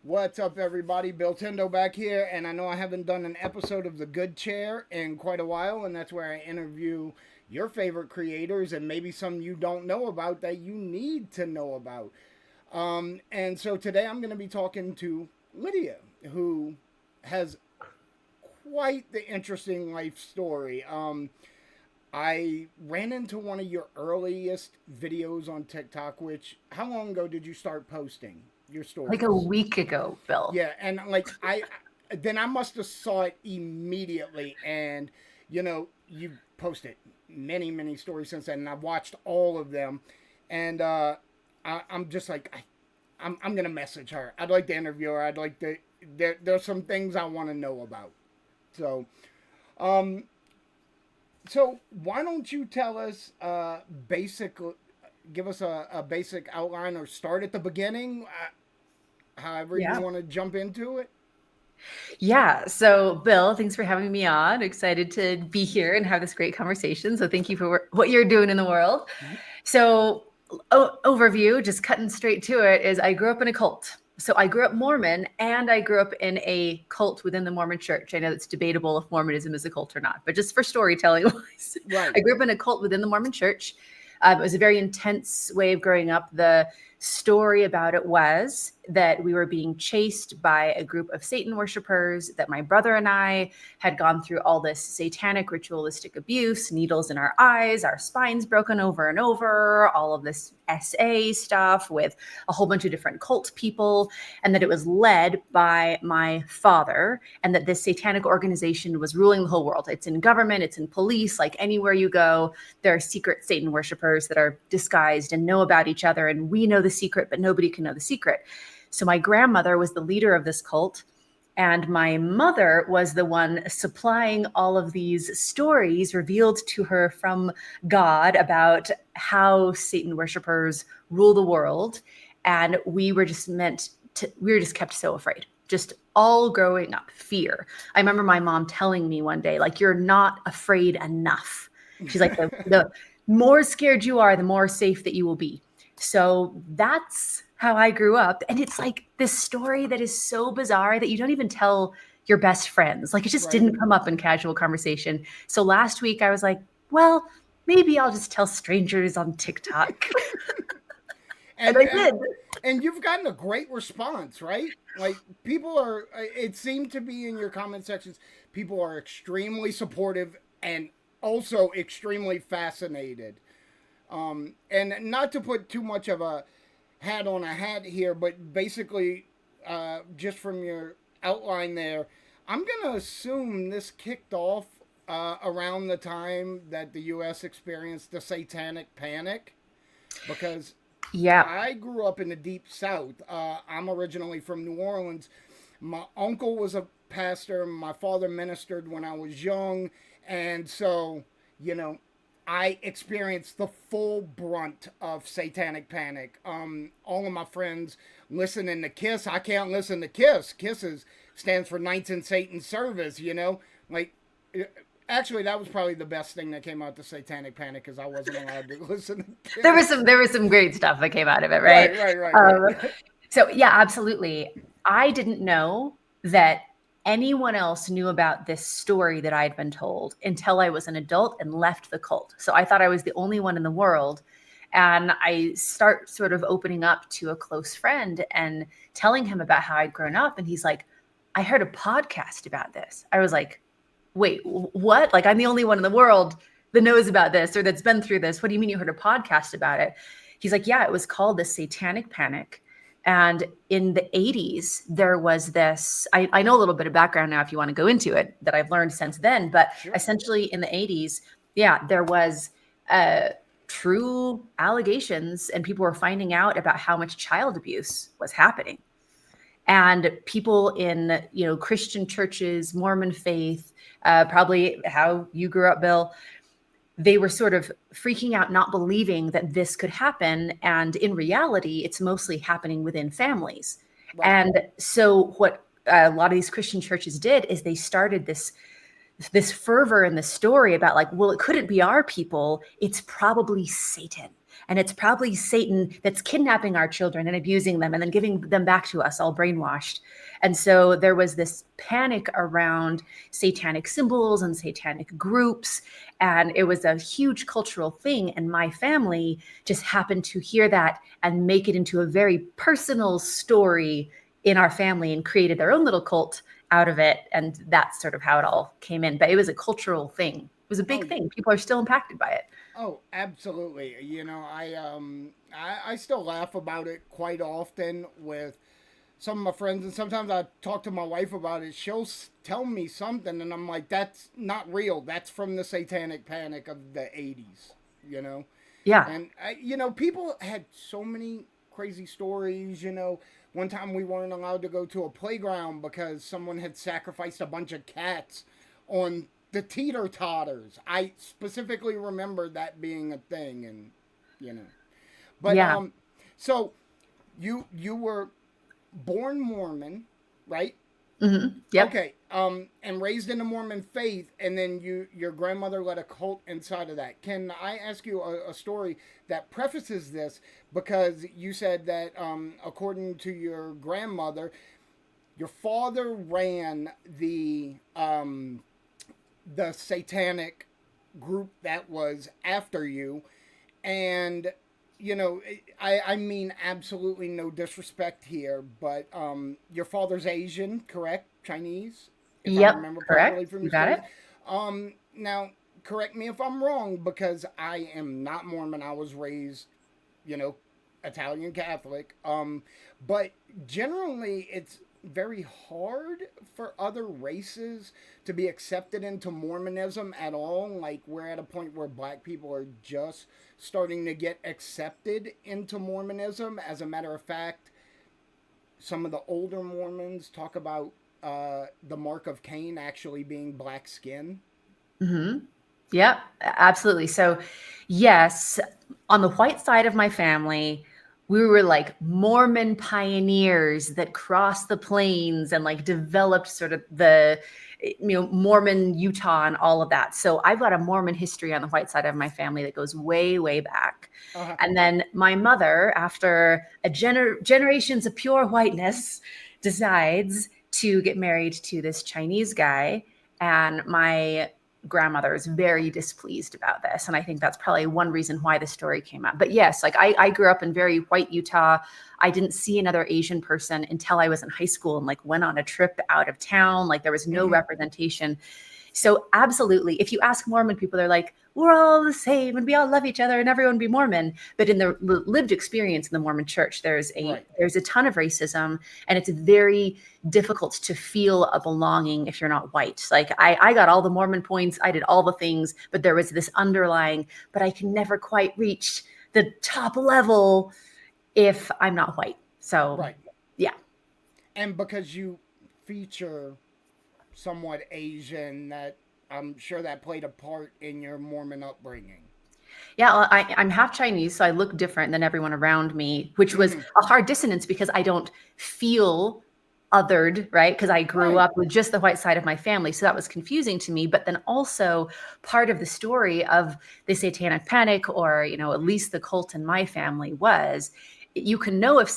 What's up, everybody? Billtendo back here, and I know I haven't done an episode of The Good Chair in quite a while, and that's where I interview your favorite creators and maybe some you don't know about that you need to know about. And so today I'm going to be talking to Lydia, who has quite the interesting life story. I ran into one of your earliest videos on TikTok, which, how long ago did you start posting your Like a stories? week ago, Bill. Yeah, and like then I must have saw it immediately, and you posted many stories since then, and I've watched all of them, and I'm just like I'm gonna message her. I'd like to interview her. I'd like to. There's some things I want to know about. So, um, so why don't you tell us basic, give us a basic outline or start at the beginning, however you Yeah. want to jump into it. Yeah. So, Bill, thanks for having me on. Excited to be here and have this great conversation. So, thank you for what you're doing in the world. So, overview, just cutting straight to it, is I grew up in a cult. So, I grew up Mormon and I grew up in a cult within the Mormon church. I know it's debatable if Mormonism is a cult or not, but just for storytelling wise, Right. I grew up in a cult within the Mormon church. It was a very intense way of growing up. The story about it was that we were being chased by a group of Satan worshipers, that my brother and I had gone through all this satanic ritualistic abuse, needles in our eyes, our spines broken over and over, all of this SA stuff with a whole bunch of different cult people, and that it was led by my father, and that this satanic organization was ruling the whole world. It's in government, it's in police, like anywhere you go, there are secret Satan worshipers that are disguised and know about each other, and we know the secret, but nobody can know the secret. So my grandmother was the leader of this cult. And my mother was the one supplying all of these stories revealed to her from God about how Satan worshipers rule the world. And we were just we were just kept so afraid, just all growing up, fear. I remember my mom telling me one day, like, you're not afraid enough. She's like, the more scared you are, the more safe that you will be. So that's how I grew up. And it's like this story that is so bizarre that you don't even tell your best friends. Like it just Right. didn't come up in casual conversation. So last week I was like, well, maybe I'll just tell strangers on TikTok. And and I and did. and you've gotten a great response, right? Like people are. It seemed to be in your comment sections. People are extremely supportive and also extremely fascinated. And not to put too much of a hat on a hat here, but basically, just from your outline there, I'm gonna assume this kicked off around the time that the U.S. experienced the Satanic Panic, because Yeah. I grew up in the deep South. I'm originally from New Orleans. My uncle was a pastor. My father ministered when I was young. And so, you know, I experienced the full brunt of Satanic Panic. All of my friends listening to Kiss. I can't listen to Kiss. Stands for Knights in Satan's Service, you know? Like, actually, that was probably the best thing that came out the Satanic Panic because I wasn't allowed to listen to Kiss. There was some great stuff that came out of it, right? Right, right, right, Um, right. so yeah, absolutely. I didn't know that anyone else knew about this story that I had been told until I was an adult and left the cult. So I thought I was the only one in the world. And I start sort of opening up to a close friend and telling him about how I'd grown up. And he's like, I heard a podcast about this. I was like, wait, what? Like, I'm the only one in the world that knows about this or that's been through this. What do you mean you heard a podcast about it? He's like, yeah, it was called the Satanic Panic. And in the 80s, there was this. I know a little bit of background now if you want to go into it that I've learned since then. But Sure. essentially, in the 80s, yeah, there was true allegations, and people were finding out about how much child abuse was happening. And people in, Christian churches, Mormon faith, probably how you grew up, Bill, they were sort of freaking out, not believing that this could happen. And in reality, it's mostly happening within families. Right. And so what a lot of these Christian churches did is they started this fervor in the story about, like, well, it couldn't be our people, it's probably Satan. and it's probably Satan that's kidnapping our children and abusing them and then giving them back to us all brainwashed. And so there was this panic around satanic symbols and satanic groups, and it was a huge cultural thing. And my family just happened to hear that and make it into a very personal story in our family and created their own little cult out of it. And that's sort of how it all came in. But it was a cultural thing. It was a Oh, big thing. People are still impacted by it. oh, absolutely. You know, I still laugh about it quite often with some of my friends, and sometimes I talk to my wife about it. She'll tell me something, and I'm like, "That's not real. That's from the Satanic Panic of the '80s." You know, Yeah. and you know, people had so many crazy stories. You know, one time we weren't allowed to go to a playground because someone had sacrificed a bunch of cats on the teeter totters. I specifically remember that being a thing, and you know, but Yeah. so you were born Mormon, right? Yep. Okay, and raised in the Mormon faith, and then your grandmother led a cult inside of that. Can I ask you a story that prefaces this? Because you said that, according to your grandmother, your father ran the satanic group that was after you, and you know, I mean absolutely no disrespect here, but your father's Asian, correct? Chinese, if I Yep. remember Correct. properly from You your got stories. it. Now correct me if I'm wrong, because I am not Mormon. I was raised, you know, Italian Catholic. But generally, it's very hard for other races to be accepted into Mormonism at all. Like, we're at a point where black people are just starting to get accepted into Mormonism. As a matter of fact, some of the older Mormons talk about the mark of Cain actually being black skin. Yep. Absolutely. So, yes, on the white side of my family, we were like Mormon pioneers that crossed the plains and like developed sort of the, Mormon Utah and all of that. So I've got a Mormon history on the white side of my family that goes way, way back. Uh-huh. And then my mother, after generations of pure whiteness, decides to get married to this Chinese guy. And my grandmother is very displeased about this. And I think that's probably one reason why the story came up. But yes, like I grew up in very white Utah. I didn't see another Asian person until I was in high school and like went on a trip out of town. Like there was no Mm-hmm. representation. So absolutely, if you ask Mormon people, they're like, we're all the same and we all love each other and everyone be Mormon. But in the lived experience in the Mormon church, Right. there's a ton of racism, and it's very difficult to feel a belonging if you're not white. Like I got all the Mormon points, I did all the things, but there was this underlying, but I can never quite reach the top level if I'm not white. So Right. yeah. And because you feature somewhat Asian, that I'm sure that played a part in your Mormon upbringing. Yeah, well, I'm half Chinese, so I look different than everyone around me, which was Mm-hmm. a hard dissonance because I don't feel othered, right? Because I grew Right. up with just the white side of my family. So that was confusing to me. But then also part of the story of the satanic panic, or, at least the cult in my family was you can know that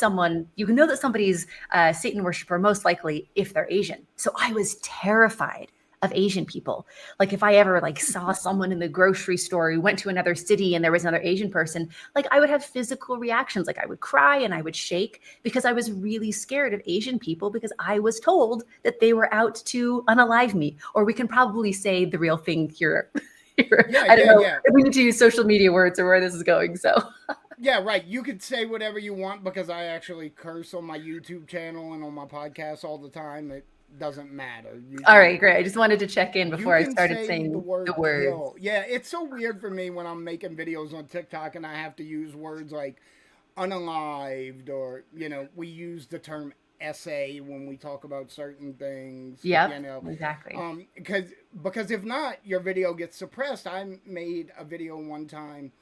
somebody's a Satan worshiper most likely if they're Asian. So I was terrified of Asian people. Like if I ever like saw someone in the grocery store, we went to another city and there was another Asian person, like I would have physical reactions. Like I would cry and I would shake because I was really scared of Asian people because I was told that they were out to unalive me. Or we can probably say the real thing here. Yeah, I don't yeah, know yeah. if we need to use social media words or where this is going. So Yeah, right. You could say whatever you want because I actually curse on my YouTube channel and on my podcast all the time. It doesn't matter. all right, great. I just wanted to check in You before I can started say the saying the word words. kill. Yeah, it's so weird for me when I'm making videos on TikTok and I have to use words like unalived, or we use the term essay when we talk about certain things, Yep, exactly. because if not, your video gets suppressed. I made a video one time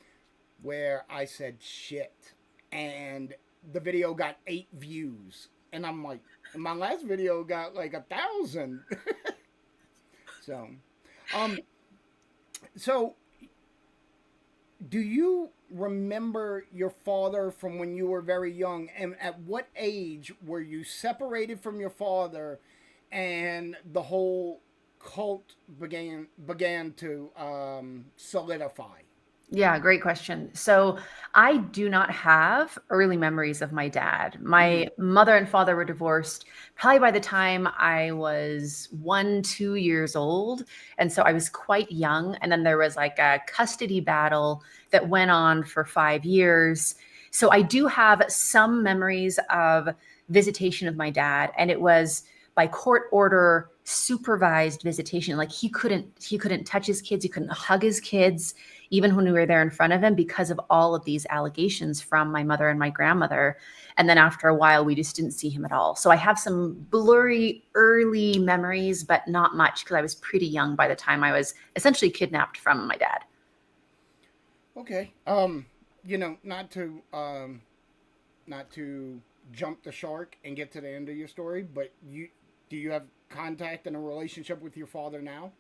where I said shit, and the video got 8 views, and I'm like, and my last video got like 1,000. So, um, so Do you remember your father from when you were very young? And at what age were you separated from your father, and the whole cult began to solidify? Yeah, great question. So I do not have early memories of my dad. Mm, My mother and father were divorced probably by the time I was 1, 2 years old. And so I was quite young. And then there was like a custody battle that went on for 5 years. So I do have some memories of visitation of my dad. And it was by court order supervised visitation. Like he couldn't touch his kids, he couldn't hug his kids even when we were there in front of him because of all of these allegations from my mother and my grandmother. And then after a while, we just didn't see him at all. So I have some blurry early memories, but not much because I was pretty young by the time I was essentially kidnapped from my dad. okay. Not to jump the shark and get to the end of your story, but do you have contact and a relationship with your father now?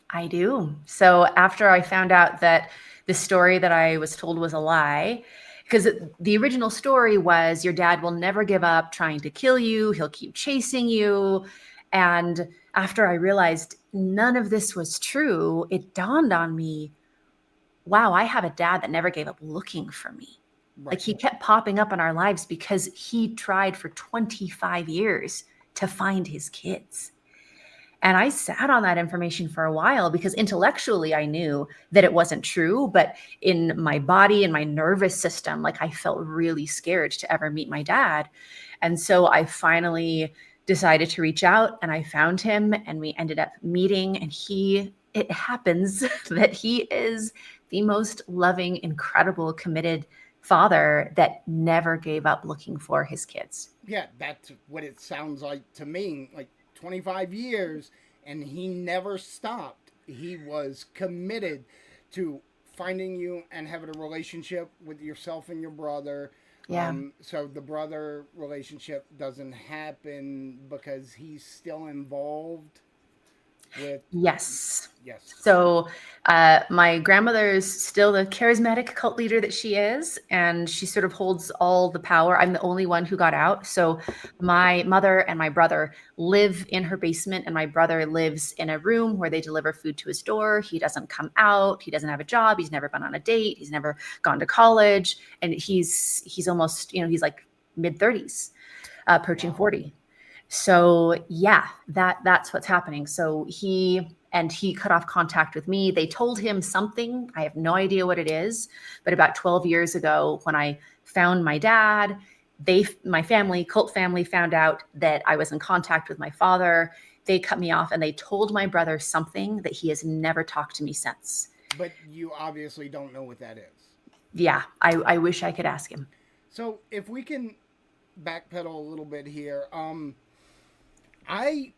I do. So after I found out that the story that I was told was a lie, because the original story was your dad will never give up trying to kill you, he'll keep chasing you. And after I realized none of this was true, it dawned on me, wow, I have a dad that never gave up looking for me. Like Right. he kept popping up in our lives because he tried for 25 years to find his kids. And I sat on that information for a while because intellectually I knew that it wasn't true, but in my body and my nervous system, like I felt really scared to ever meet my dad. And so I finally decided to reach out and I found him and we ended up meeting. And it happens that he is the most loving, incredible, committed father that never gave up looking for his kids. Yeah, that's what it sounds like to me. Like 25 years, and he never stopped. He was committed to finding you and having a relationship with yourself and your brother. Yeah. So the brother relationship doesn't happen because he's still involved with. Yes. Yes. So, my grandmother is still the charismatic cult leader that she is, and she sort of holds all the power. I'm the only one who got out. So, my mother and my brother live in her basement, and my brother lives in a room where they deliver food to his door. He doesn't come out. He doesn't have a job. He's never been on a date. He's never gone to college, and he's almost he's like mid 30s, approaching Wow. 40. So yeah, that's what's happening. So he cut off contact with me. They told him something. I have no idea what it is, but about 12 years ago when I found my dad, my family, cult family found out that I was in contact with my father. They cut me off and they told my brother something that he has never talked to me since. But you obviously don't know what that is. Yeah, I wish I could ask him. So if we can backpedal a little bit here, I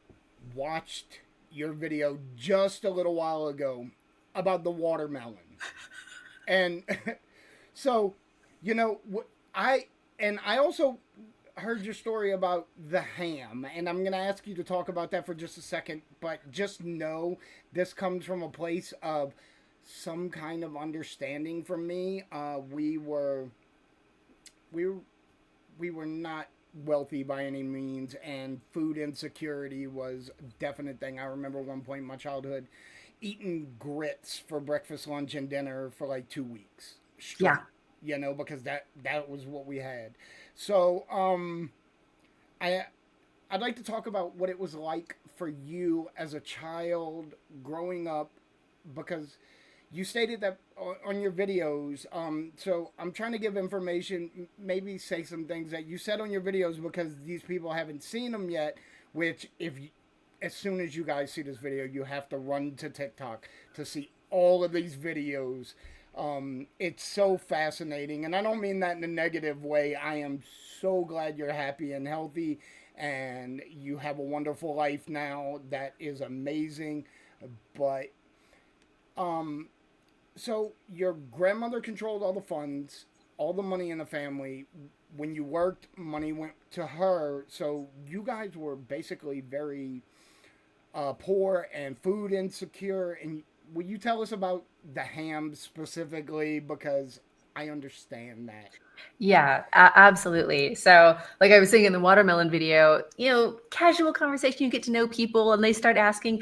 watched your video just a little while ago about the watermelon. And so, I I also heard your story about the ham, and I'm going to ask you to talk about that for just a second, but just know this comes from a place of some kind of understanding from me. We we were not wealthy by any means, and food insecurity was a definite thing. I remember one point in my childhood eating grits for breakfast, lunch, and dinner for like 2 weeks straight. Yeah. Because that was what we had. So I I'd like to talk about what it was like for you as a child growing up, because you stated that on your videos. So I'm trying to give information, maybe say some things that you said on your videos because these people haven't seen them yet. Which, as soon as you guys see this video, you have to run to TikTok to see all of these videos. It's so fascinating, and I don't mean that in a negative way. I am so glad you're happy and healthy, and you have a wonderful life now. That is amazing, but um, so your grandmother controlled all the funds, all the money in the family. When you worked, money went to her. So you guys were basically very poor and food insecure. And will you tell us about the ham specifically? Because I understand that. Yeah, absolutely. So, like I was saying in the watermelon video, casual conversation, you get to know people, and they start asking,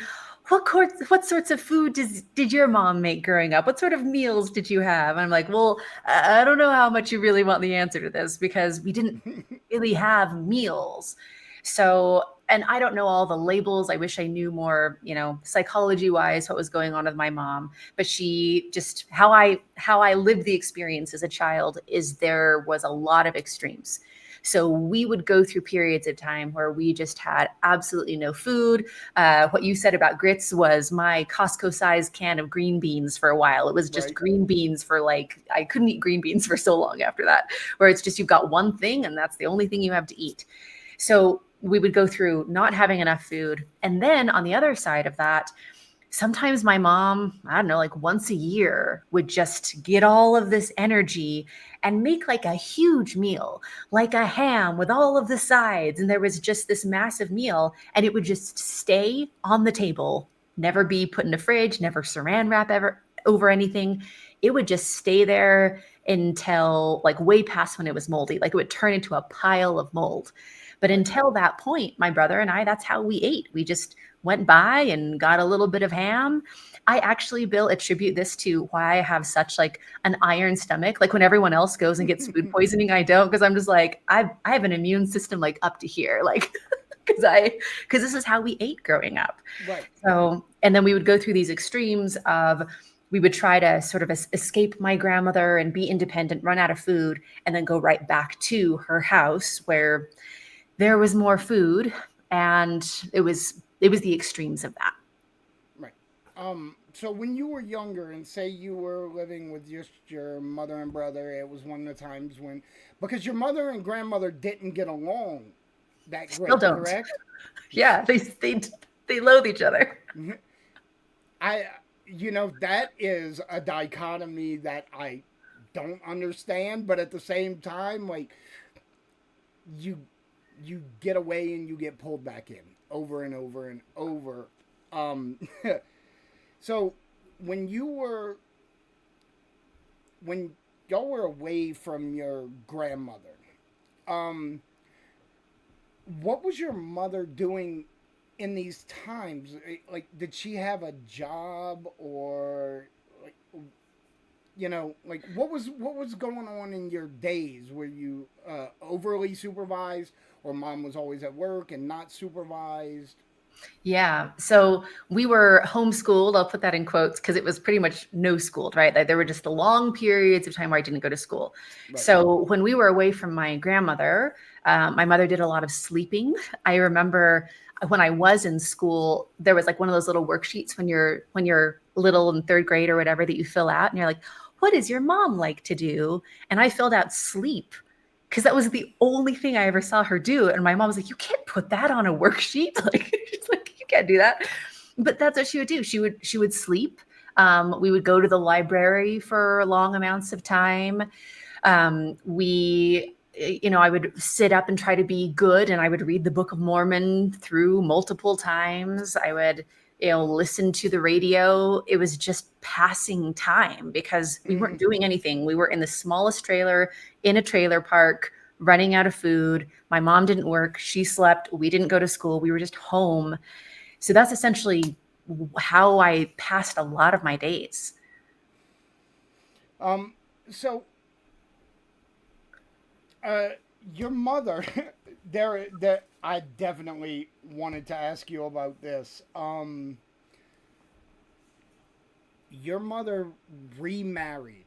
what sorts of food did your mom make growing up? What sort of meals did you have? And I'm like, well, I don't know how much you really want the answer to this because we didn't really have meals. So, and I don't know all the labels. I wish I knew more, psychology wise, what was going on with my mom. But she just how I lived the experience as a child is there was a lot of extremes. So we would go through periods of time where we just had absolutely no food. What you said about grits was my Costco-sized can of green beans for a while. It was just Right. green beans for I couldn't eat green beans for so long after that, where it's just you've got one thing and that's the only thing you have to eat. So we would go through not having enough food. And then on the other side of that, sometimes my mom, I don't know, like once a year would just get all of this energy and make like a huge meal, like a ham with all of the sides. And there was just this massive meal and it would just stay on the table, never be put in the fridge, never saran wrap ever over anything. It would just stay there until like way past when it was moldy, like it would turn into a pile of mold. But until that point, my brother and I, that's how we ate. We just went by and got a little bit of ham. I actually, Bill, attribute this to why I have such like an iron stomach. Like when everyone else goes and gets food poisoning, I don't, because I'm just like, I have an immune system like up to here. Like because this is how we ate growing up. Right. So, and then we would go through these extremes of we would try to sort of escape my grandmother and be independent, run out of food, and then go right back to her house where there was more food, and it was the extremes of that. Right. So when you were younger and say you were living with just your mother and brother, it was one of the times when because your mother and grandmother didn't get along that Still great, don't. correct? Yeah, they loathe each other. I that is a dichotomy that I don't understand, but at the same time like you you get away and you get pulled back in over and over and over. Um so when you were when y'all were away from your grandmother, um what was your mother doing in these times? Like did she have a job or like like what was going on in your days? Were you overly supervised or mom was always at work and not supervised? Yeah. So we were homeschooled. I'll put that in quotes because it was pretty much no schooled, right? Like there were just the long periods of time where I didn't go to school. Right. So when we were away from my grandmother, my mother did a lot of sleeping. I remember when I was in school, there was like one of those little worksheets when you're little in third grade or whatever that you fill out, and you're like, "What does your mom like to do?" And I filled out sleep because that was the only thing I ever saw her do. And my mom was like, "You can't put that on a worksheet." Like, she's like, "You can't do that." But that's what she would do. She would sleep. We would go to the library for long amounts of time. I would sit up and try to be good, and I would read the Book of Mormon through multiple times. I would listen to the radio. It was just passing time because we weren't doing anything. We were in the smallest trailer in a trailer park, running out of food. My mom didn't work. She slept. We didn't go to school. We were just home. So that's essentially how I passed a lot of my days. So uh your mother there I definitely wanted to ask you about this. Your mother remarried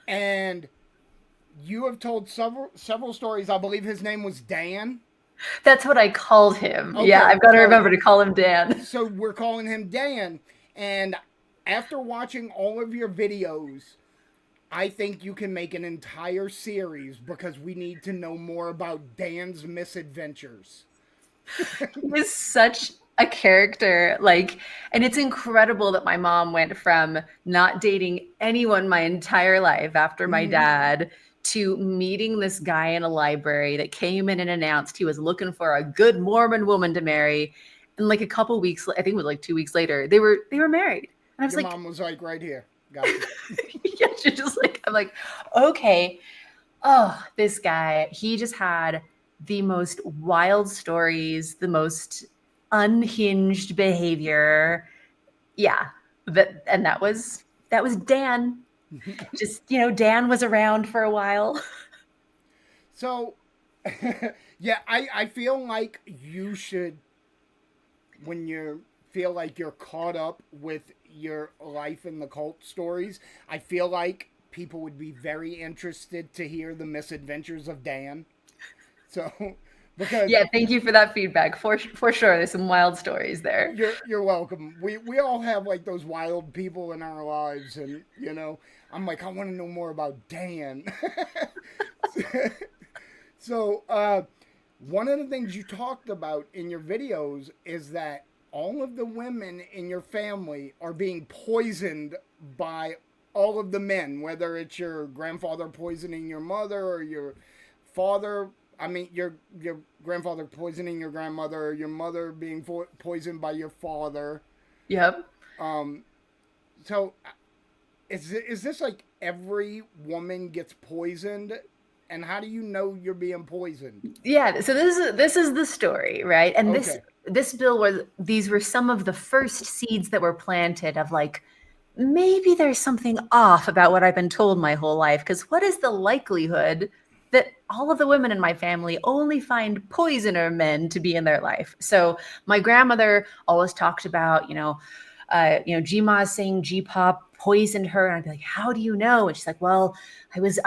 and you have told several stories. I believe his name was Dan. That's what I called him. Yeah, Okay, I've got to so remember to call him Dan. so we're calling him Dan. And after watching all of your videos, I think you can make an entire series because we need to know more about Dan's misadventures. He was such a character. And it's incredible that my mom went from not dating anyone my entire life after my dad to meeting this guy in a library that came in and announced he was looking for a good Mormon woman to marry. And like a couple weeks, I think it was like 2 weeks later, they were married. And I was Your like, mom was like, right here. Got you. yeah, she's just like, I'm like, okay. Oh, this guy, he just had the most wild stories, the most unhinged behavior. Yeah. That was Dan. Just, Dan was around for a while. So, yeah, I feel like you should, when you feel like you're caught up with your life in the cult stories, I feel like people would be very interested to hear the misadventures of Dan. So, because Yeah, thank you for that feedback. For sure. There's some wild stories there. you're welcome. We all have like those wild people in our lives, and I'm like, I want to know more about Dan. So, one of the things you talked about in your videos is that all of the women in your family are being poisoned by all of the men, whether it's your grandfather poisoning your mother or your father. I mean, your grandfather poisoning your grandmother, or your mother being poisoned by your father. Yep. Um, so is this like every woman gets poisoned, and how do you know you're being poisoned? Yeah, so this is the story, right? And this Okay. this bill these were some of the first seeds that were planted of like, maybe there's something off about what I've been told my whole life, because what is the likelihood that all of the women in my family only find poisoner men to be in their life? So my grandmother always talked about, Gma saying G-pop poisoned her, and I'd be like, how do you know? And she's like, well, I was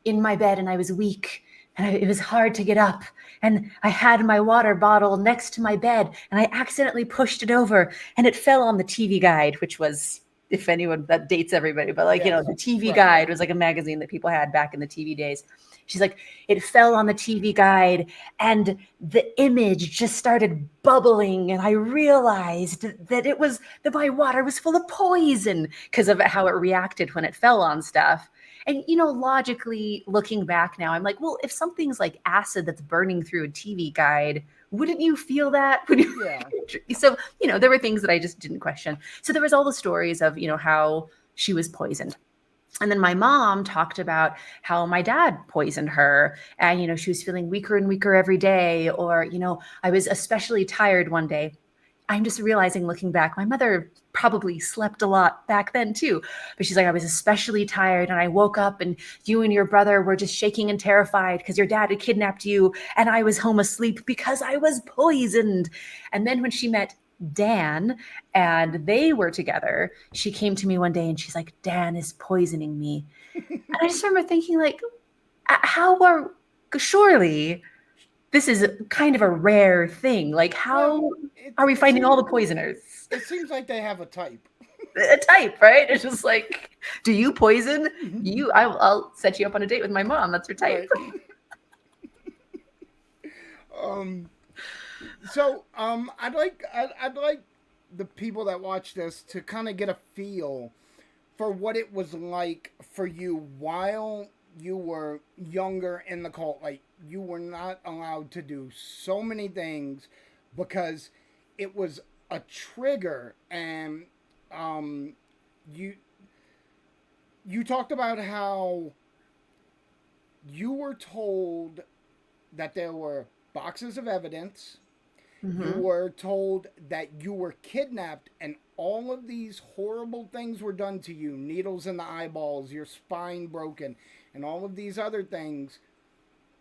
in my bed and I was weak, and it was hard to get up, and I had my water bottle next to my bed, and I accidentally pushed it over, and it fell on the TV Guide, which was, if anyone, that dates everybody, but like, Yes. the TV Right. Guide was like a magazine that people had back in the TV days. She's like, it fell on the TV Guide and the image just started bubbling. And I realized that my water was full of poison because of how it reacted when it fell on stuff. And, logically looking back now, I'm like, well, if something's like acid that's burning through a TV Guide, wouldn't you feel that? Yeah. So, there were things that I just didn't question. So there was all the stories of, how she was poisoned. And then my mom talked about how my dad poisoned her, and, she was feeling weaker and weaker every day. Or, I was especially tired one day. I'm just realizing, looking back, my mother probably slept a lot back then too. But she's like, I was especially tired and I woke up and you and your brother were just shaking and terrified because your dad had kidnapped you. And I was home asleep because I was poisoned. And then when she met Dan and they were together, she came to me one day and she's like, Dan is poisoning me. And I just remember thinking, like, surely this is kind of a rare thing. Like, Well, how it are we it finding all seems the poisoners? it seems like they have a type. A type, right? It's just like, do you poison? I'll set you up on a date with my mom. That's her type. Right. Um. So I'd like the people that watch this to kind of get a feel for what it was like for you while you were younger in the cult. Like, you were not allowed to do so many things because it was a trigger. And you you talked about how you were told that there were boxes of evidence. You Mm-hmm. were told that you were kidnapped, and all of these horrible things were done to you, needles in the eyeballs, your spine broken, and all of these other things.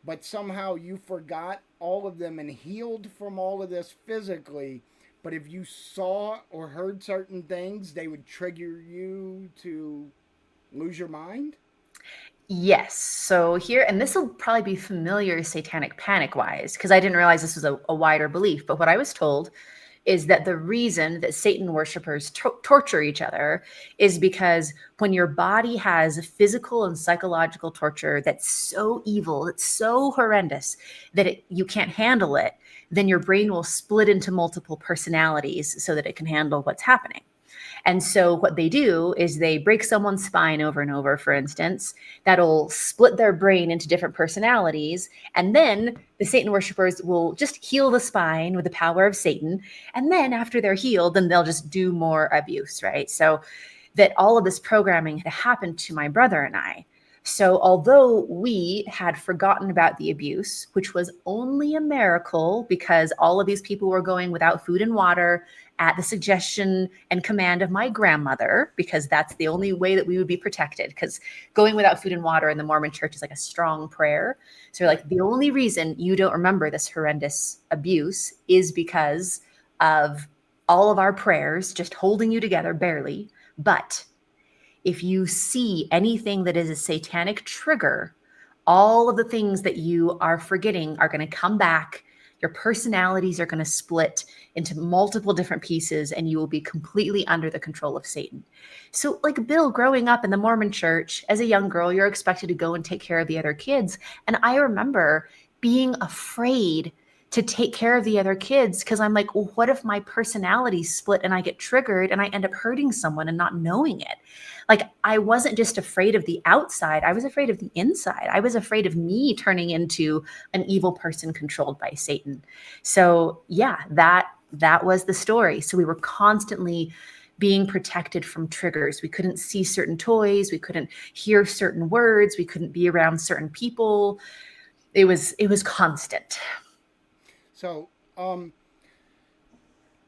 But somehow you forgot all of them and healed from all of this physically. But if you saw or heard certain things, they would trigger you to lose your mind. Yes. So here, and this will probably be familiar satanic panic wise, because I didn't realize this was a wider belief. But what I was told is that the reason that Satan worshipers torture each other is because when your body has physical and psychological torture that's so evil, it's so horrendous that you can't handle it, then your brain will split into multiple personalities so that it can handle what's happening. And so what they do is they break someone's spine over and over, for instance, that'll split their brain into different personalities. And then the Satan worshipers will just heal the spine with the power of Satan. And then after they're healed, then they'll just do more abuse, right? So that all of this programming had happened to my brother and I. So, although we had forgotten about the abuse, which was only a miracle because all of these people were going without food and water at the suggestion and command of my grandmother, because that's the only way that we would be protected. Because going without food and water in the Mormon church is like a strong prayer. So, like, the only reason you don't remember this horrendous abuse is because of all of our prayers just holding you together barely. But if you see anything that is a satanic trigger, all of the things that you are forgetting are going to come back. Your personalities are going to split into multiple different pieces, and you will be completely under the control of Satan. So, like Bill, growing up in the Mormon church, as a young girl, you're expected to go and take care of the other kids. And I remember being afraid to take care of the other kids because I'm like, well, what if my personality split and I get triggered and I end up hurting someone and not knowing it? Like, I wasn't just afraid of the outside, I was afraid of the inside. I was afraid of me turning into an evil person controlled by Satan. So yeah, that was the story. So we were constantly being protected from triggers. We couldn't see certain toys, we couldn't hear certain words, we couldn't be around certain people. It was constant. So,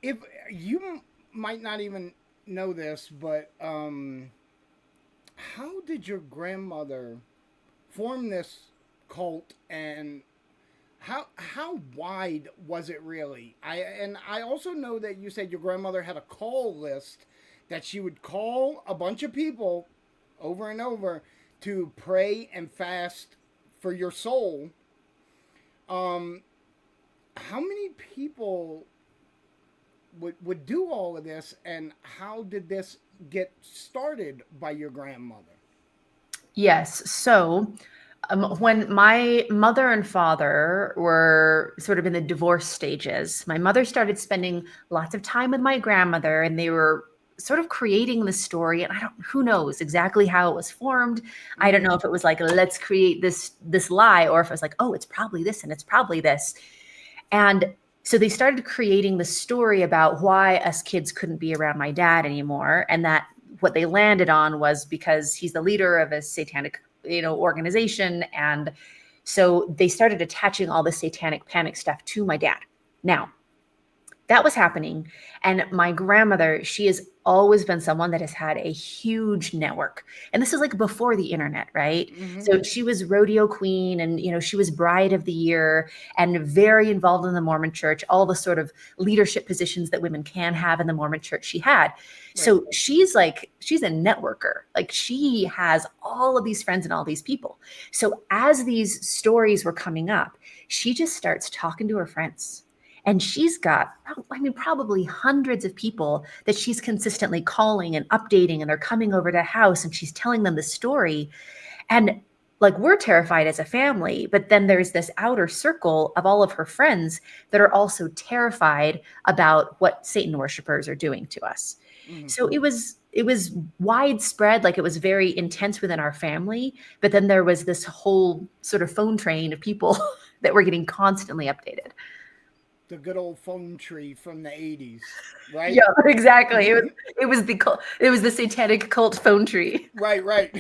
if you might not even know this, but how did your grandmother form this cult, and how wide was it really? I also know that you said your grandmother had a call list that she would call a bunch of people over and over to pray and fast for your soul. Um, how many people would do all of this, and how did this get started by your grandmother? Yes. So when my mother and father were sort of in the divorce stages, my mother started spending lots of time with my grandmother, and they were sort of creating the story. And I don't, who knows exactly how it was formed. I don't Mm-hmm. know if it was like, let's create this lie, or if it was like, oh, it's probably this and it's probably this. And so they started creating the story about why us kids couldn't be around my dad anymore. And that what they landed on was because he's the leader of a satanic, organization. And so they started attaching all the satanic panic stuff to my dad. Now, that was happening. And my grandmother, she has always been someone that has had a huge network. And this is like before the internet, right? Mm-hmm. So she was rodeo queen, and, she was bride of the year and very involved in the Mormon church, all the sort of leadership positions that women can have in the Mormon church she had. Right. So she's a networker. Like, she has all of these friends and all these people. So as these stories were coming up, she just starts talking to her friends. And she's got, I mean, probably hundreds of people that she's consistently calling and updating, and they're coming over to the house and she's telling them the story. And like, we're terrified as a family, but then there's this outer circle of all of her friends that are also terrified about what Satan worshipers are doing to us. Mm-hmm. So it was widespread, like, it was very intense within our family, but then there was this whole sort of phone train of people that were getting constantly updated. The good old phone tree from the 80s, right? Yeah, exactly. It was the satanic cult phone tree. Right, right.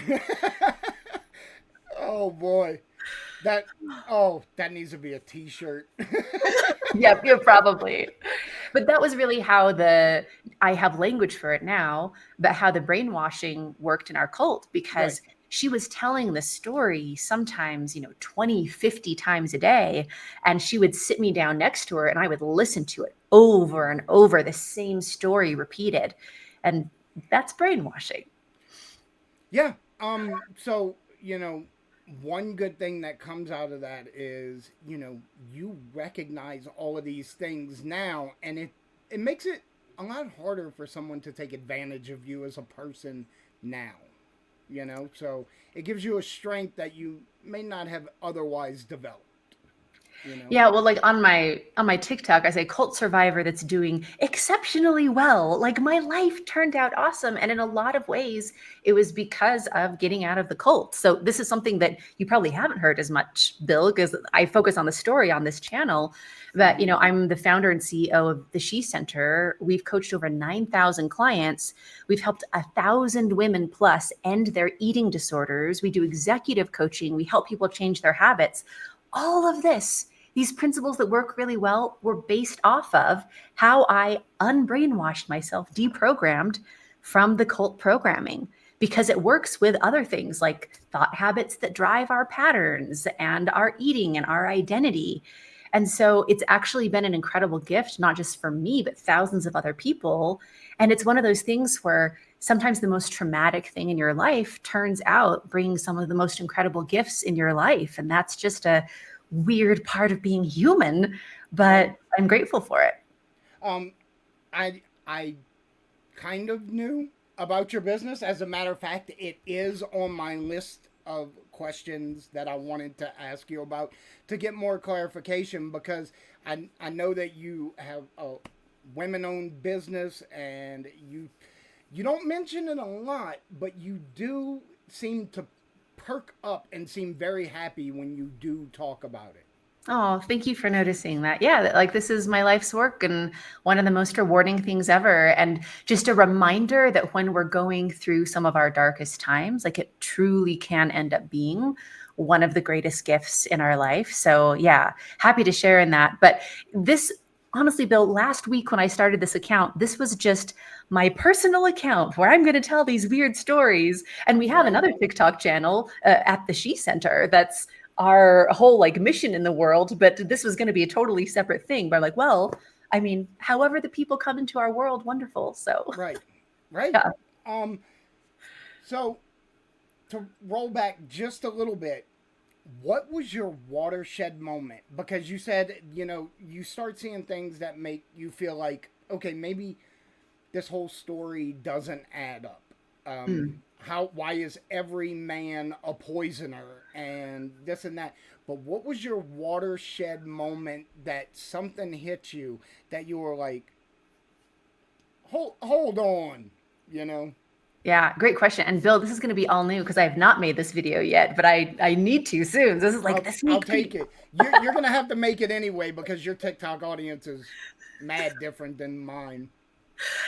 Oh boy. That that needs to be a t-shirt. Yep, yeah, probably. But that was really how I have language for it now, but how the brainwashing worked in our cult, Right. because she was telling the story sometimes, 20, 50 times a day. And she would sit me down next to her and I would listen to it over and over, the same story repeated. And that's brainwashing. Yeah. So, one good thing that comes out of that is, you recognize all of these things now, and it makes it a lot harder for someone to take advantage of you as a person now. So it gives you a strength that you may not have otherwise developed. you know? Yeah, well, like on my TikTok, I say cult survivor that's doing exceptionally well. Like my life turned out awesome, and in a lot of ways, it was because of getting out of the cult. So this is something that you probably haven't heard as much, Bill, because I focus on the story on this channel. But Mhm. I'm the founder and CEO of the She Center. We've coached over 9,000 clients. We've helped 1,000 women plus end their eating disorders. We do executive coaching. We help people change their habits. All of this, these principles that work really well, were based off of how I unbrainwashed myself, deprogrammed from the cult programming, because it works with other things like thought habits that drive our patterns and our eating and our identity. And so it's actually been an incredible gift, not just for me, but thousands of other people. And it's one of those things where sometimes the most traumatic thing in your life turns out bringing some of the most incredible gifts in your life. And that's just a weird part of being human, Right. but I'm grateful for it. Um, I kind of knew about your business. As a matter of fact, it is on my list of questions that I wanted to ask you about to get more clarification because I know that you have a women owned business and you don't mention it a lot, but you do seem to perk up and seem very happy when you do talk about it. Oh, thank you for noticing that. Yeah, like this is my life's work and one of the most rewarding things ever. And just a reminder that when we're going through some of our darkest times, like it truly can end up being one of the greatest gifts in our life. So, yeah, happy to share in that. But this, honestly, Bill, last week when I started this account, this was just my personal account where I'm going to tell these weird stories. And we have Right. another TikTok channel at the She Center that's our whole like mission in the world, but this was going to be a totally separate thing. But I'm like, well, I mean, however the people come into our world, wonderful. So Right. Right. yeah, Um so to roll back just a little bit, what was your watershed moment? Because you said, you start seeing things that make you feel like, okay, maybe this whole story doesn't add up. mm, Why is every man a poisoner and this and that? But what was your watershed moment that something hit you that you were like, hold on, you know? yeah, great question. And Bill, this is going to be all new because I have not made this video yet, but I need to soon. This is like the I'll sneak take peek. it. You're gonna have to make it anyway because your TikTok audience is mad different than mine.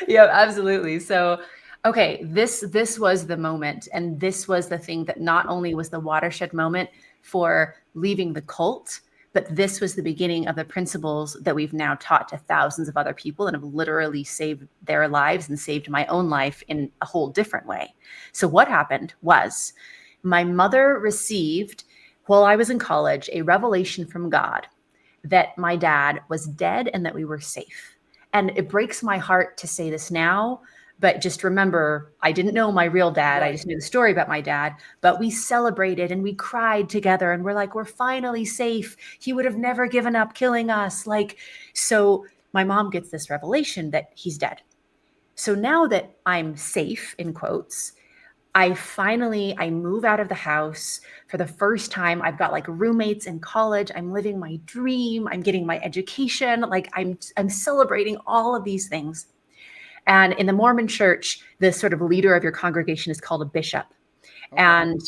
Yeah, absolutely. So, okay, this was the moment, and this was the thing that not only was the watershed moment for leaving the cult, but this was the beginning of the principles that we've now taught to thousands of other people and have literally saved their lives and saved my own life in a whole different way. So what happened was my mother received, while I was in college, a revelation from God that my dad was dead and that we were safe. And it breaks my heart to say this now, but just remember, I didn't know my real dad. I Right. just knew the story about my dad, but we celebrated and we cried together and we're like, we're finally safe. He would have never given up killing us. Like, so my mom gets this revelation that he's dead. So now that I'm safe, in quotes, I move out of the house for the first time. I've got like roommates in college. I'm living my dream. I'm getting my education. Like I'm celebrating all of these things. And in the Mormon church, the sort of leader of your congregation is called a bishop. Okay. And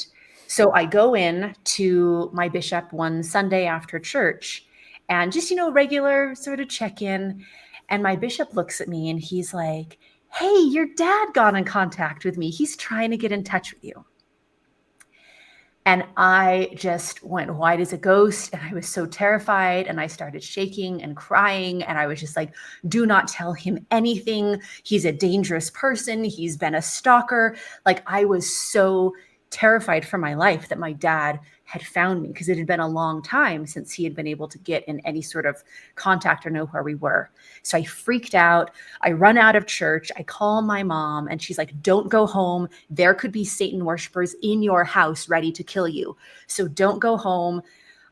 so I go in to my bishop one Sunday after church and just, regular sort of check in. And my bishop looks at me and he's like, "Hey, your dad got in contact with me. He's trying to get in touch with you." And I just went white as a ghost. And I was so terrified. And I started shaking and crying. And I was just like, do not tell him anything. He's a dangerous person. He's been a stalker. Like, I was so terrified for my life that my dad had found me because it had been a long time since he had been able to get in any sort of contact or know where we were. So I freaked out. I run out of church. I call my mom and she's like, don't go home. There could be Satan worshipers in your house ready to kill you. So don't go home.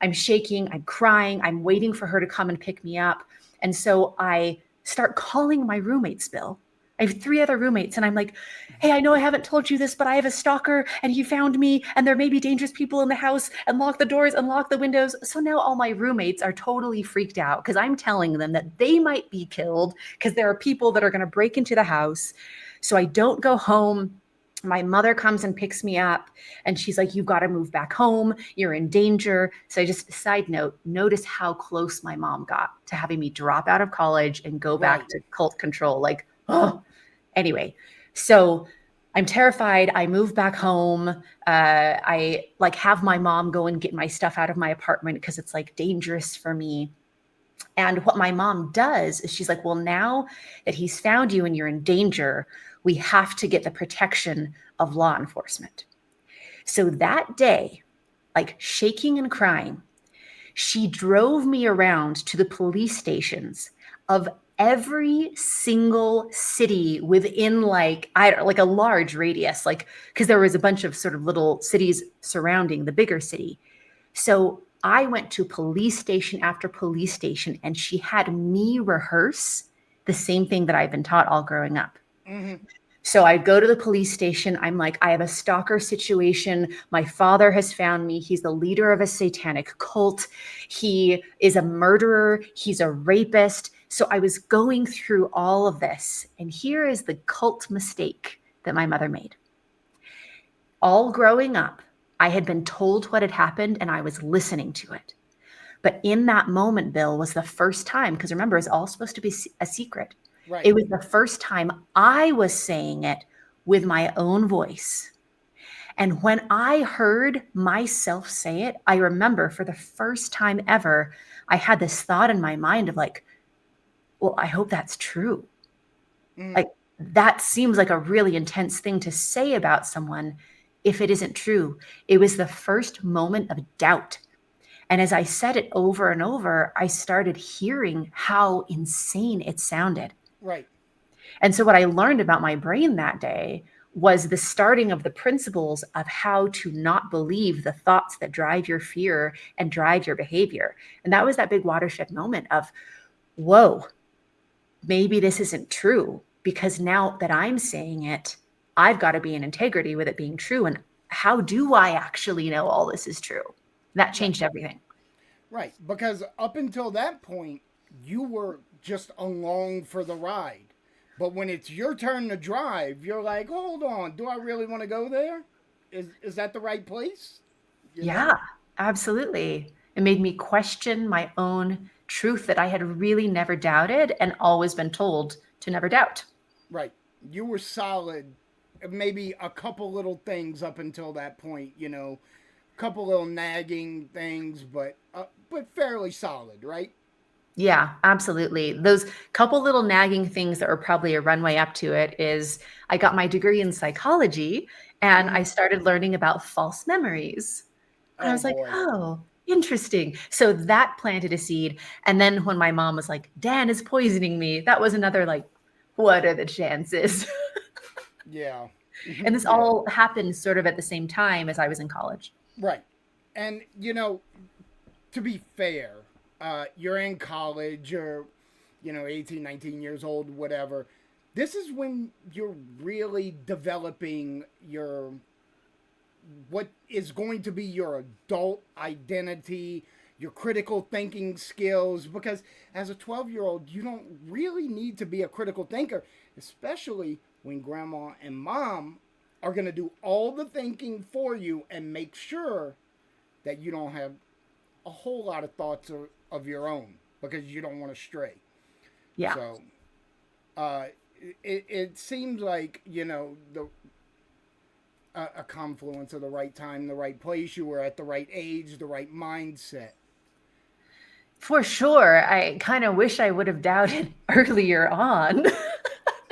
I'm shaking. I'm crying. I'm waiting for her to come and pick me up. And so I start calling my roommates, Bill. I have 3 other roommates, and I'm like, hey, I know I haven't told you this, but I have a stalker, and he found me, and there may be dangerous people in the house, and lock the doors and lock the windows. So now all my roommates are totally freaked out because I'm telling them that they might be killed because there are people that are going to break into the house. So I don't go home. My mother comes and picks me up, and she's like, you've got to move back home. You're in danger. So I just, side note, notice how close my mom got to having me drop out of college and go back Right. to cult control. Like, oh, anyway. So I'm terrified. I move back home. I like have my mom go and get my stuff out of my apartment because it's like dangerous for me. And what my mom does is she's like, well, now that he's found you and you're in danger, we have to get the protection of law enforcement. So that day, like shaking and crying, she drove me around to the police stations of every single city within like a large radius, like because there was a bunch of sort of little cities surrounding the bigger city. So I went to police station after police station, and she had me rehearse the same thing that I've been taught all growing up. Mm-hmm. So I go to the police station. I'm like, I have a stalker situation. My father has found me. He's the leader of a satanic cult. He is a murderer. He's a rapist. So I was going through all of this. And here is the cult mistake that my mother made. All growing up, I had been told what had happened and I was listening to it. But in that moment, Bill, was the first time, because remember, it's all supposed to be a secret. Right. It was the first time I was saying it with my own voice. And when I heard myself say it, I remember for the first time ever, I had this thought in my mind of like, well, I hope that's true. Mm-hmm. Like, that seems like a really intense thing to say about someone if it isn't true. It was the first moment of doubt. And as I said it over and over, I started hearing how insane it sounded. Right. And so what I learned about my brain that day was the starting of the principles of how to not believe the thoughts that drive your fear and drive your behavior. And that was that big watershed moment of, whoa, maybe this isn't true, because now that I'm saying it, I've got to be in integrity with it being true. And how do I actually know all this is true? That Right. changed everything. Right. Because up until that point, you were just along for the ride. But when it's your turn to drive, you're like, hold on, do I really want to go there? Is that the right place? You know? Yeah, absolutely. It made me question my own truth that I had really never doubted and always been told to never doubt. Right. You were solid. Maybe a couple little things up until that point, couple little nagging things, but fairly solid, right? Yeah, absolutely. Those couple little nagging things that were probably a runway up to it is I got my degree in psychology and I Mm-hmm. started learning about false memories. And I Oh was like, boy. oh, interesting. So that planted a seed. And then when my mom was like, Dan is poisoning me, that was another like, what are the chances? Yeah. And this Yeah. all happened sort of at the same time as I was in college. Right. And to be fair, you're in college or 18, 19 years old, whatever. This is when you're really developing your what is going to be your adult identity, your critical thinking skills, because as a 12-year-old, you don't really need to be a critical thinker, especially when grandma and mom are going to do all the thinking for you and make sure that you don't have a whole lot of thoughts of your own because you don't want to stray. Yeah. So uh, it seems like the a confluence of the right time, the right place. You were at the right age, the right mindset. For sure. I kind of wish I would have doubted earlier on.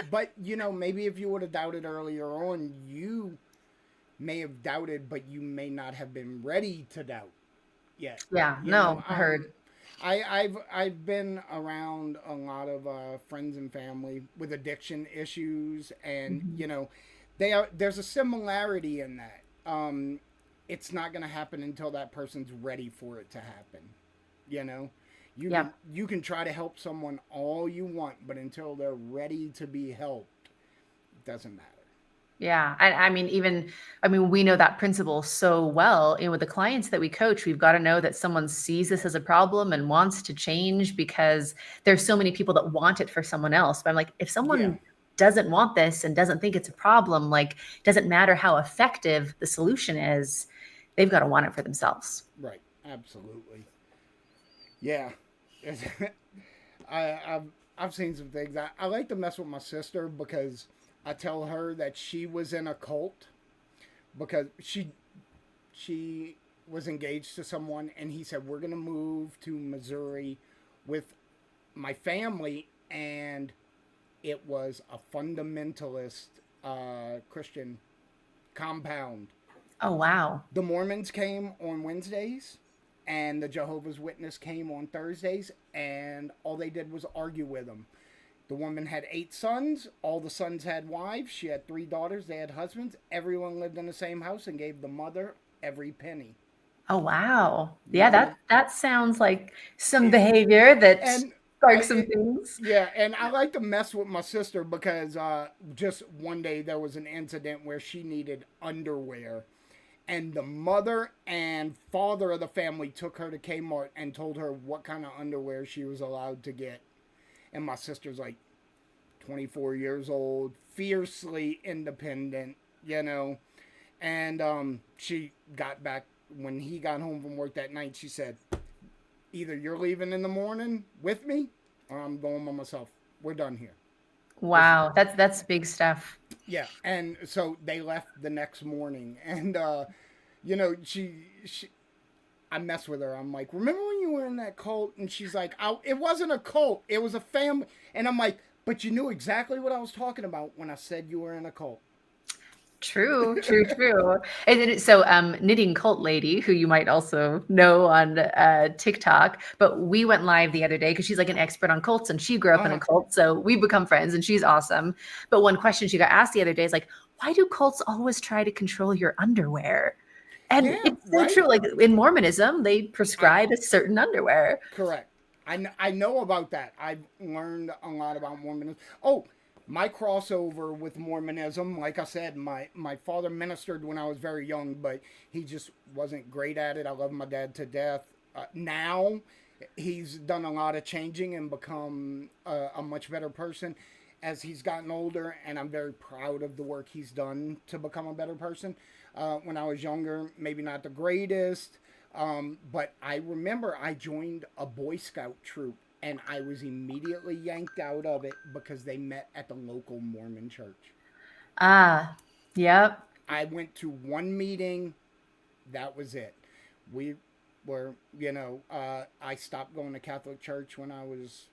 But maybe if you would have doubted earlier on, you may have doubted, but you may not have been ready to doubt yet. Yeah, You know, no, heard. I've been around a lot of friends and family with addiction issues, and Mhm. there's a similarity in that. It's not going to happen until that person's ready for it to happen. You know, you Yeah. can you can try to help someone all you want, but until they're ready to be helped, doesn't matter. Yeah. And I mean, we know that principle so well. With the clients that we coach, we've got to know that someone sees this as a problem and wants to change, because there's so many people that want it for someone else. But I'm like, if Yeah, someone doesn't want this and doesn't think it's a problem, like, doesn't matter how effective the solution is, they've got to want it for themselves. right. Absolutely. Yeah. I've seen some things. I like to mess with my sister because I tell her that she was in a cult because she was engaged to someone, and he said we're gonna move to Missouri with my family, and it was a fundamentalist Christian compound. Oh, wow. The Mormons came on Wednesdays, and the Jehovah's Witness came on Thursdays, and all they did was argue with them. The woman had 8 sons. All the sons had wives. She had 3 daughters. They had husbands. Everyone lived in the same house and gave the mother every penny. Oh, wow. Yeah, Mm-hmm. that sounds like some behavior that And sparks some I, things. yeah, and I like to mess with my sister because just one day there was an incident where she needed underwear, and the mother and father of the family took her to Kmart and told her what kind of underwear she was allowed to get. And my sister's like 24 years old, fiercely independent, you know. And she got back when he got home from work that night. She said, "Either you're leaving in the morning with me, or I'm going by myself. We're done here." This, Wow, that's big stuff. yeah. And so they left the next morning, and she I mess with her. I'm like, "Remember when you were in that cult?" And she's like, "It wasn't a cult. It was a family." And I'm like, "But you knew exactly what I was talking about when I said you were in a cult." True, true, true. And then so Knitting Cult Lady, who you might also know on TikTok, but we went live the other day because she's like an expert on cults and she grew up in a Uh-huh. cult. So we've become friends and she's awesome. But one question she got asked the other day is like, why do cults always try to control your underwear? And Yeah, it's so right? true. Like in Mormonism, they I prescribe a certain underwear. Correct. I know about that. I've learned a lot about Mormonism. Oh, my crossover with Mormonism, like I said, my father ministered when I was very young, but he just wasn't great at it. I love my dad to death. Now, he's done a lot of changing and become a much better person as he's gotten older, and I'm very proud of the work he's done to become a better person. When I was younger, maybe not the greatest, but I remember I joined a Boy Scout troop, and I was immediately yanked out of it because they met at the local Mormon church. Ah, yep. I went to one meeting, that was it. We were, I stopped going to Catholic church when I was,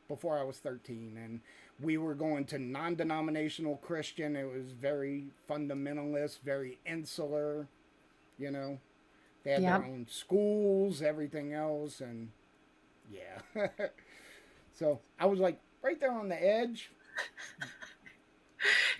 before I was 13, and we were going to non denominational Christian. It was very fundamentalist, very insular, you know. They had their Yep. own schools, everything else, and yeah. So I was like right there on the edge.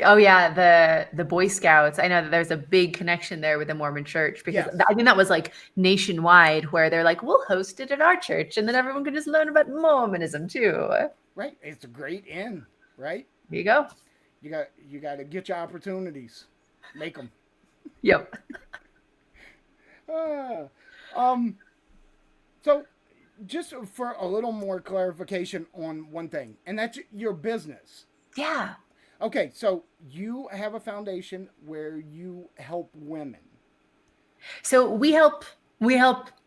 Oh yeah, the Boy Scouts. I know that there's a big connection there with the Mormon Church because Yes, I think that was like nationwide, where they're like, we'll host it at our church, and then everyone can just learn about Mormonism too. right. It's a great end, right? There you go. You got to get your opportunities, make them. Yep. Ah, um. So, just for a little more clarification on one thing, and that's your business. Yeah. Okay, so you have a foundation where you help women. So we help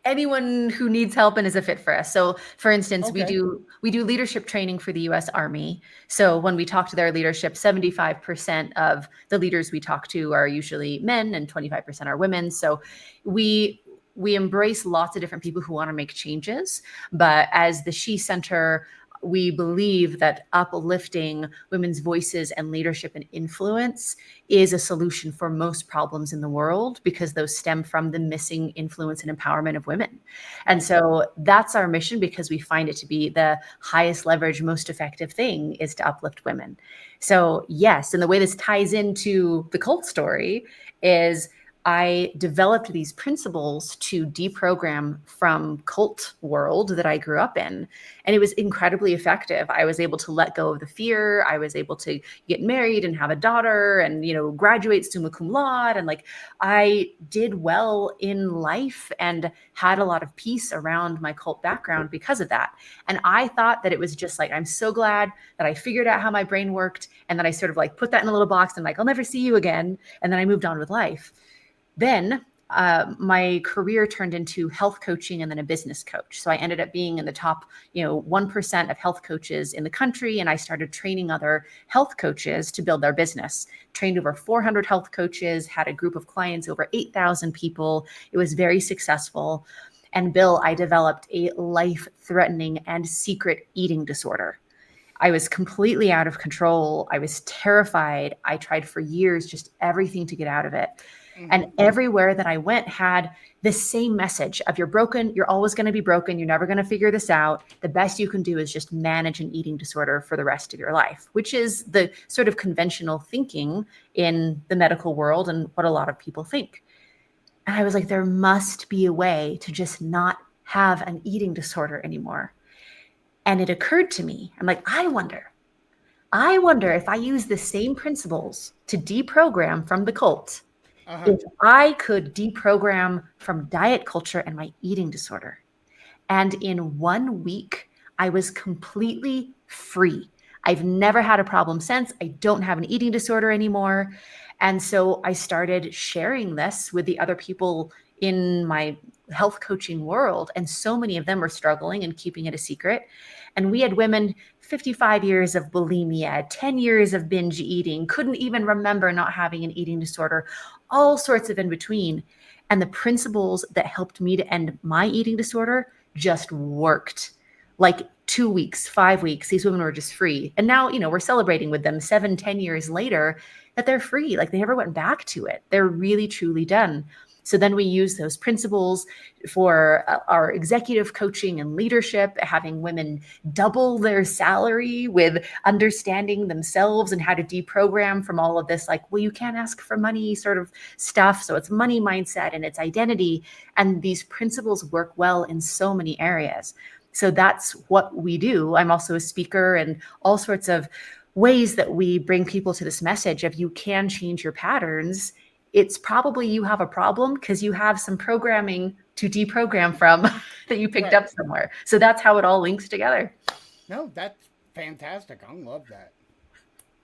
anyone who needs help and is a fit for us. So for instance, we Okay. do we do leadership training for the US Army. So when we talk to their leadership, 75% of the leaders we talk to are usually men and 25% are women. So we we embrace lots of different people who want to make changes, but as the She Center, we believe that uplifting women's voices and leadership and influence is a solution for most problems in the world because those stem from the missing influence and empowerment of women. And Right. so that's our mission because we find it to be the highest leverage, most effective thing is to uplift women. So, yes. And the way this ties into the cult story is I developed these principles to deprogram from cult world that I grew up in. And it was incredibly effective. I was able to let go of the fear. I was able to get married and have a daughter and, graduate summa cum laude. And like, I did well in life and had a lot of peace around my cult background because of that. And I thought that it was just like, I'm so glad that I figured out how my brain worked. And then I sort of like put that in a little box and like, I'll never see you again. And then I moved on with life. Then my career turned into health coaching and then a business coach. So I ended up being in the top, 1% of health coaches in the country. And I started training other health coaches to build their business. Trained over 400 health coaches, had a group of clients, over 8,000 people. It was very successful. And Bill, I developed a life-threatening and secret eating disorder. I was completely out of control. I was terrified. I tried for years, just everything to get out of it. And everywhere that I went had the same message of you're broken. You're always going to be broken. You're never going to figure this out. The best you can do is just manage an eating disorder for the rest of your life, which is the sort of conventional thinking in the medical world and what a lot of people think. And I was like, there must be a way to just not have an eating disorder anymore. And it occurred to me, I'm like, I wonder if I use the same principles to deprogram from the cult, if I could deprogram from diet culture and my eating disorder. And in 1 week, I was completely free. I've never had a problem since. I don't have an eating disorder anymore. And so I started sharing this with the other people in my health coaching world. And so many of them were struggling and keeping it a secret. And we had women 55 years of bulimia, 10 years of binge eating, couldn't even remember not having an eating disorder, all sorts of in between. And the principles that helped me to end my eating disorder just worked. Like 2 weeks, 5 weeks, these women were just free. And now, we're celebrating with them 7-10 years later that they're free. Like they never went back to it. They're really, truly done. So then we use those principles for our executive coaching and leadership, having women double their salary with understanding themselves and how to deprogram from all of this, like, well, you can't ask for money sort of stuff. So it's money mindset and it's identity. And these principles work well in so many areas. So that's what we do. I'm also a speaker and all sorts of ways that we bring people to this message of you can change your patterns. It's probably you have a problem because you have some programming to deprogram from that you picked up somewhere. So that's how it all links together. No, that's fantastic. I love that.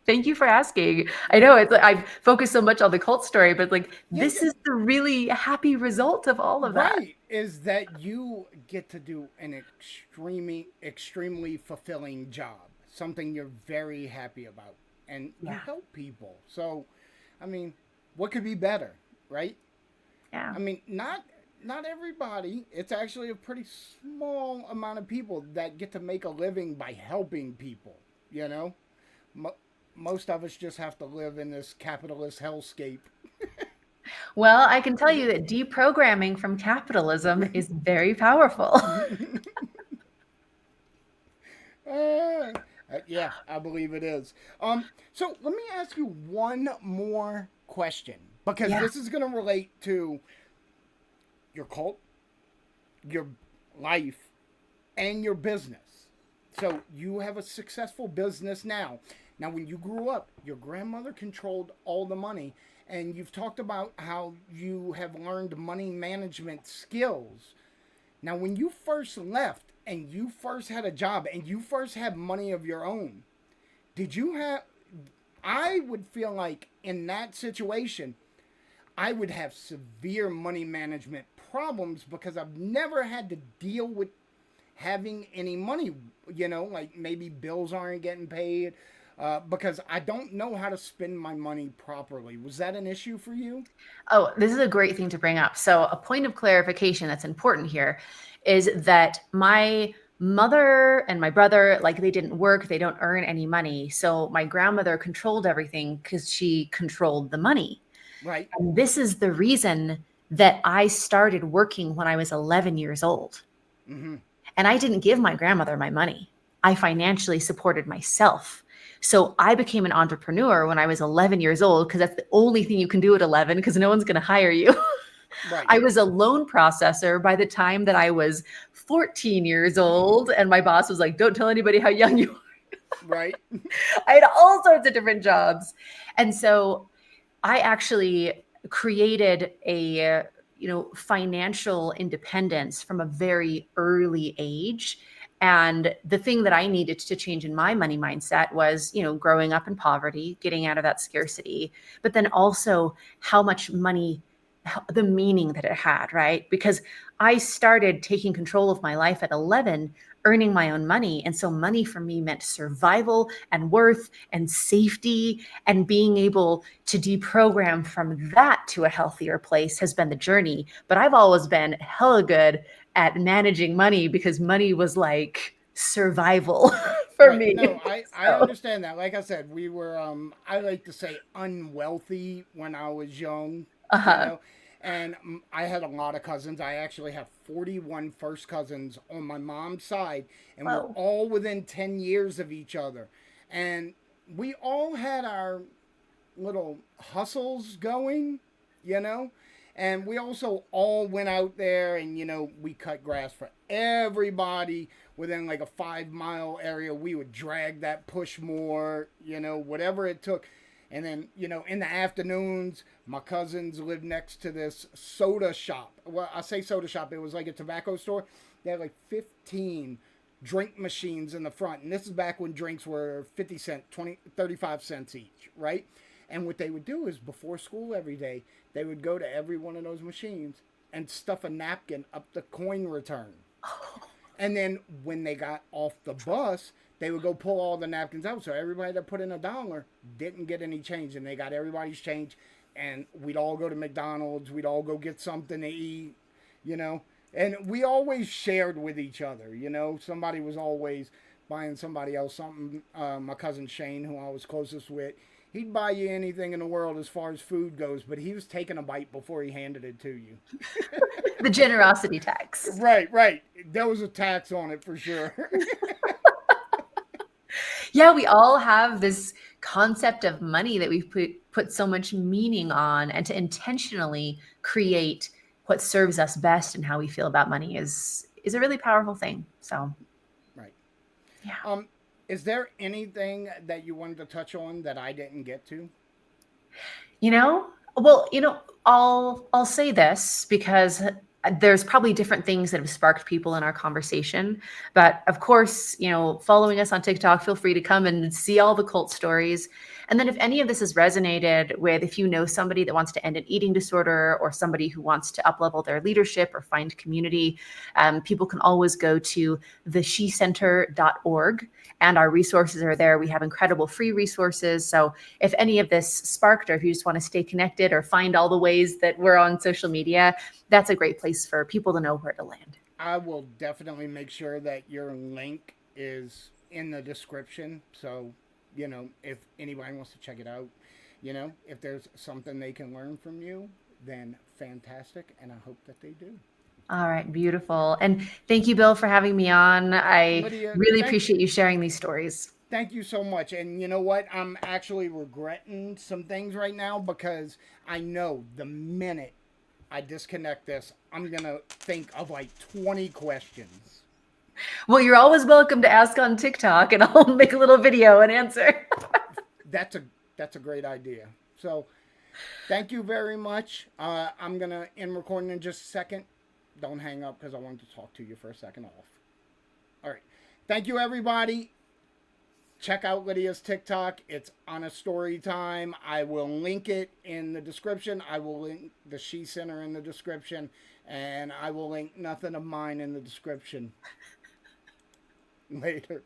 Thank you for asking. I know I've focused so much on the cult story, but this is the really happy result of all of that. Right, is that you get to do an extremely fulfilling job, something you're very happy about, and you help people. So, I mean, what could be better, right? Yeah. I mean, not everybody. It's actually a pretty small amount of people that get to make a living by helping people. Most of us just have to live in this capitalist hellscape. Well, I can tell you that deprogramming from capitalism is very powerful. Yeah, I believe it is. So let me ask you one more question, because this is going to relate to your cult, your life, and your business. So you have a successful business now. Now, when you grew up, your grandmother controlled all the money, and you've talked about how you have learned money management skills. Now, when you first left and you first had a job and you first had money of your own, did you have... I would feel like in that situation, I would have severe money management problems because I've never had to deal with having any money, like maybe bills aren't getting paid, because I don't know how to spend my money properly. Was that an issue for you? Oh, this is a great thing to bring up. So a point of clarification that's important here is that my mother and my brother, they didn't work, they don't earn any money. So my grandmother controlled everything because she controlled the money. Right. And this is the reason that I started working when I was 11 years old. Mm-hmm. And I didn't give my grandmother my money. I financially supported myself. So I became an entrepreneur when I was 11 years old because that's the only thing you can do at 11 because no one's going to hire you. Right. I was a loan processor by the time that I was 14 years old. And my boss was like, don't tell anybody how young you Right. are. I had all sorts of different jobs. And so I actually created a financial independence from a very early age. And the thing that I needed to change in my money mindset was, growing up in poverty, getting out of that scarcity, but then also how much money, the meaning that it had, right? Because I started taking control of my life at 11, earning my own money. And so money for me meant survival and worth and safety, and being able to deprogram from that to a healthier place has been the journey. But I've always been hella good at managing money because money was like survival for Right. me. No, I So, understand that. Like I said, we were I like to say unwealthy when I was young, you uh-huh. know. And I had a lot of cousins. I actually have 41 first cousins on my mom's side, and we're Whoa. all within 10 years of each other. And we all had our little hustles going, you know. And we also all went out there and, we cut grass for everybody within like a 5 mile area. We would drag that push more, whatever it took. And then, in the afternoons, my cousins lived next to this soda shop. Well, I say soda shop, it was like a tobacco store. They had like 15 drink machines in the front. And this is back when drinks were 50 cents, 20, 35 cents each, right? And what they would do is before school every day, they would go to every one of those machines and stuff a napkin up the coin return. And then when they got off the bus, they would go pull all the napkins out. So everybody that put in $1 didn't get any change, and they got everybody's change. And we'd all go to McDonald's. We'd all go get something to eat, you know. And we always shared with each other, Somebody was always buying somebody else something. My cousin Shane, who I was closest with, he'd buy you anything in the world as far as food goes, but he was taking a bite before he handed it to you. The generosity tax. Right, right. There was a tax on it for sure. Yeah, we all have this concept of money that we've put so much meaning on, and to intentionally create what serves us best and how we feel about money is a really powerful thing. So, Right. yeah. Um, is there anything that you wanted to touch on that I didn't get to? Well, I'll say this because there's probably different things that have sparked people in our conversation. But of course, following us on TikTok, feel free to come and see all the cult stories. And then if any of this has resonated with, if you know somebody that wants to end an eating disorder or somebody who wants to uplevel their leadership or find community, people can always go to theshecenter.org, and our resources are there. We have incredible free resources. So if any of this sparked, or if you just want to stay connected or find all the ways that we're on social media, that's a great place for people to know where to land. I will definitely make sure that your link is in the description. So, if anybody wants to check it out, if there's something they can learn from you, then fantastic. And I hope that they do. All right, beautiful. And thank you, Bill, for having me on. I Lydia, really appreciate you sharing these stories. thank you so much. And you know what? I'm actually regretting some things right now because I know the minute I disconnect this, I'm going to think of like 20 questions. Well, you're always welcome to ask on TikTok, and I'll make a little video and answer. That's a that's a great idea. So, thank you very much. I'm going to end recording in just a second. Don't hang up because I wanted to talk to you for a second off. All right. Thank you, everybody. Check out Lydia's TikTok. It's on a story time. I will link it in the description. I will link the She Center in the description. And I will link nothing of mine in the description. Later.